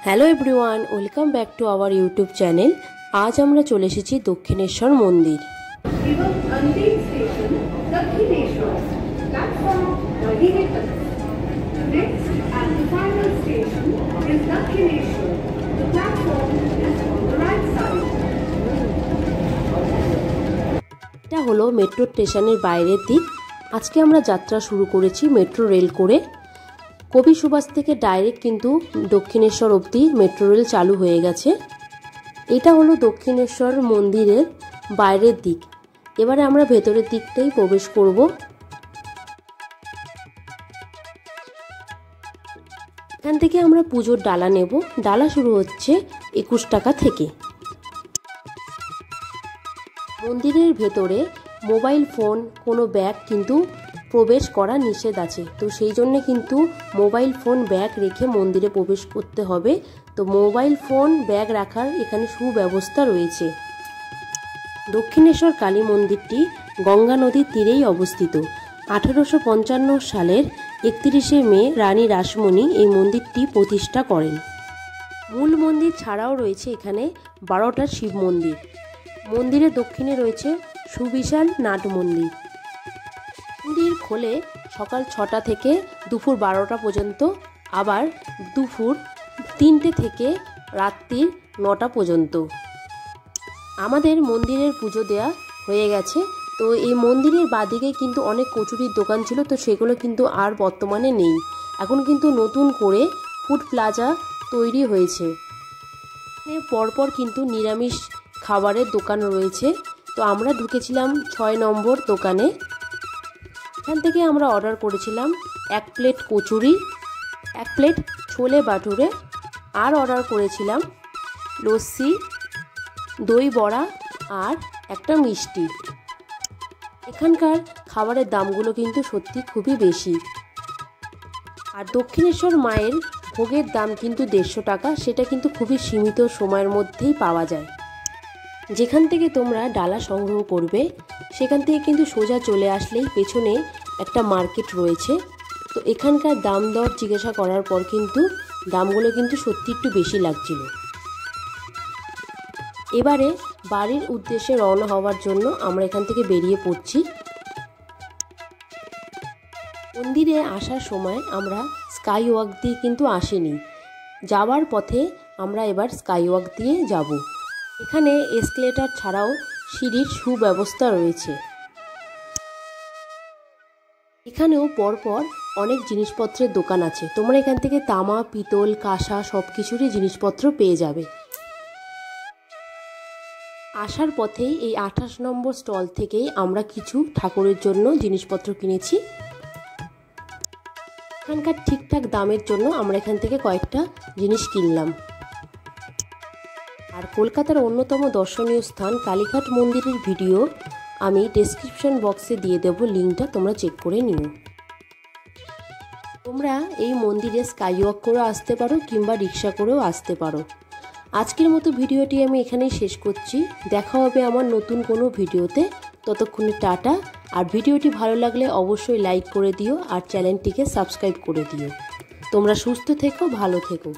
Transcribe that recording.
Hello everyone, welcome back to our YouTube channel. আজ আমরা চলে এসেছি দক্ষিণেশ্বর মন্দির। এটা হলো মেট্রো স্টেশনের বাইরের দিক। আজকে আমরা যাত্রা শুরু করেছি মেট্রো রেল করে। কবি সুভাষ থেকে ডাইরেক্ট কিন্তু দক্ষিণেশ্বর অবধি মেট্রো রেল চালু হয়ে গেছে। এটা হলো দক্ষিণেশ্বর মন্দিরের বাইরের দিক। এবারে আমরা ভেতরের দিকটাই প্রবেশ করব। এখান থেকে আমরা পুজোর ডালা নেব। ডালা শুরু হচ্ছে 21 টাকা থেকে। মন্দিরের ভেতরে মোবাইল ফোন, কোনো ব্যাগ কিন্তু প্রবেশ করা নিষেধ আছে। তো সেই জন্য কিন্তু মোবাইল ফোন ব্যাগ রেখে মন্দিরে প্রবেশ করতে হবে। তো মোবাইল ফোন ব্যাগ রাখার এখানে সুব্যবস্থা রয়েছে। দক্ষিণেশ্বর কালী মন্দিরটি গঙ্গা নদীর তীরেই অবস্থিত। 1855 সালের 31শে মে রানী রাসমণি এই মন্দিরটি প্রতিষ্ঠা করেন। মূল মন্দির ছাড়াও রয়েছে এখানে 12টা শিব মন্দির। মন্দিরের দক্ষিণে রয়েছে সুবিশাল নাট মন্দির। মন্দির খোলে সকাল 6টা থেকে দুপুর 12টা পর্যন্ত, আবার দুপুর 3টে থেকে রাত্রির 9টা পর্যন্ত। আমাদের মন্দিরের পুজো দেয়া হয়ে গেছে। তো এই মন্দিরের বাদিকে কিন্তু অনেক কচুরির দোকান ছিল, তো সেগুলো কিন্তু আর বর্তমানে নেই। এখন কিন্তু নতুন করে ফুড প্লাজা তৈরি হয়েছে। পরপর কিন্তু নিরামিষ খাবারের দোকান রয়েছে। তো আমরা ঢুকেছিলাম 6 নম্বর দোকানে। এখান থেকে আমরা অর্ডার করেছিলাম 1 প্লেট কচুরি, 1 প্লেট ছোলে বাটুরে, আর অর্ডার করেছিলাম লস্যি, দই বড়া আর একটা মিষ্টি। এখানকার খাবারের দামগুলো কিন্তু সত্যি খুবই বেশি। আর দক্ষিণেশ্বর মায়ের ভোগের দাম কিন্তু 150 টাকা। সেটা কিন্তু খুবই সীমিত সময়ের মধ্যেই পাওয়া যায়। যেখান থেকে তোমরা ডালা সংগ্রহ করবে সেখান থেকে কিন্তু সোজা চলে আসলেই পেছনে একটা মার্কেট রয়েছে। তো এখানকার দাম দর জিজ্ঞাসা করার পর কিন্তু দামগুলো কিন্তু সত্যি একটু বেশি লাগছিল। এবারে বাড়ির উদ্দেশ্যে রওনা হওয়ার জন্য আমরা এখান থেকে বেরিয়ে পড়ছি। মন্দিরে আসার সময় আমরা স্কাই ওয়াক দিয়ে কিন্তু আসিনি। যাওয়ার পথে আমরা এবার স্কাই ওয়াক দিয়ে যাব। এখানে এসকেলেটর ছাড়াও সিঁড়ির সুব্যবস্থা রয়েছে। এখানেও পরপর অনেক জিনিসপত্রের দোকান আছে। তোমরা এখান থেকে তামা, পিতল, কাঁসা সব কিছুরই জিনিসপত্র পেয়ে যাবে। আসার পথেই এই 28 নম্বর স্টল থেকেই আমরা কিছু ঠাকুরের জন্য জিনিসপত্র কিনেছি। এখানকার ঠিকঠাক দামের জন্য আমরা এখান থেকে কয়েকটা জিনিস কিনলাম। আর কলকাতার অন্যতম দর্শনীয় স্থান কালীঘাট মন্দিরের ভিডিও আমি ডেসক্রিপশন বক্সে দিয়ে দেব, লিঙ্কটা তোমরা চেক করে নিও। তোমরা এই মন্দিরে স্কাই ওয়াক করেও আসতে পারো কিংবা রিক্সা করেও আসতে পারো। আজকের মতো ভিডিওটি আমি এখানেই শেষ করছি। দেখা হবে আমার নতুন কোনো ভিডিওতে। ততক্ষণে টাটা। আর ভিডিওটি ভালো লাগলে অবশ্যই লাইক করে দিও আর চ্যানেলটিকে সাবস্ক্রাইব করে দিও। তোমরা সুস্থ থেকো, ভালো থেকো।